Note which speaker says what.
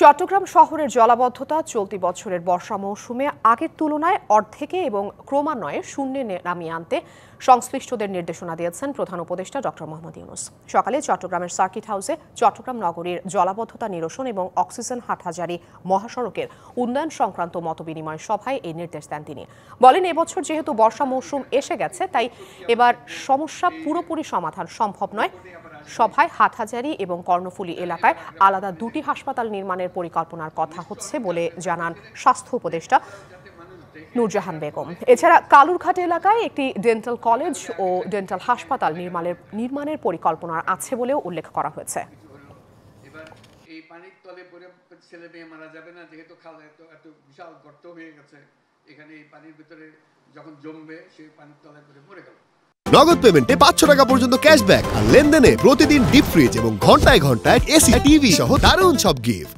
Speaker 1: চট্টগ্রাম শহরের জলাবদ্ধতা চলতি বছরের বর্ষা মৌসুমে আগের তুলনায় অর্ধেকে এবং ক্রমান্বয়ে শূন্যে নামিয়ে আনতে সংশ্লিষ্টদের নির্দেশনা দিয়েছেন প্রধান উপদেষ্টা ডক্টর মোহাম্মদ ইউনূস। সকালে চট্টগ্রামের সার্কিট হাউসে চট্টগ্রাম নগরীর জলাবদ্ধতা নিরসন এবং অক্সিজেন হাটহাজারী মহাসড়কের উন্নয়ন সংক্রান্ত মতবিনিময় সভায় এই নির্দেশ দেন তিনি। বলেন, এবছর যেহেতু বর্ষা মৌসুম এসে গেছে, তাই এবার সমস্যা পুরোপুরি সমাধান সম্ভব নয়। সভায় হাটহাজারী এবং কর্ণফুলী এলাকায় আলাদা দুটি হাসপাতাল নির্মাণের পরিকল্পনার কথা হচ্ছে বলে জানান স্বাস্থ্য উপদেষ্টা নূরজাহান বেগম। এছাড়া কালুরঘাট এলাকায় একটি ডেন্টাল কলেজ ও ডেন্টাল হাসপাতাল নির্মাণের পরিকল্পনা আছে বলেও উল্লেখ করা হয়েছে।
Speaker 2: এই পানির তলে পড়ে ছেলে মেয়ে মারা যাবে না, যেহেতু খাল এত বিশাল গর্ত হয়ে গেছে, এখানে এই পানির ভিতরে যখন জমবে সেই পানির তলে পড়ে মরে গেল।
Speaker 3: নগদ পেমেন্টে 500 টাকা পর্যন্ত ক্যাশব্যাক আর লেনদেনে প্রতিদিন ডিপ ফ্রিজ এবং ঘন্টায় ঘন্টায় এসি টিভি সহ দারুণ সব গিফট।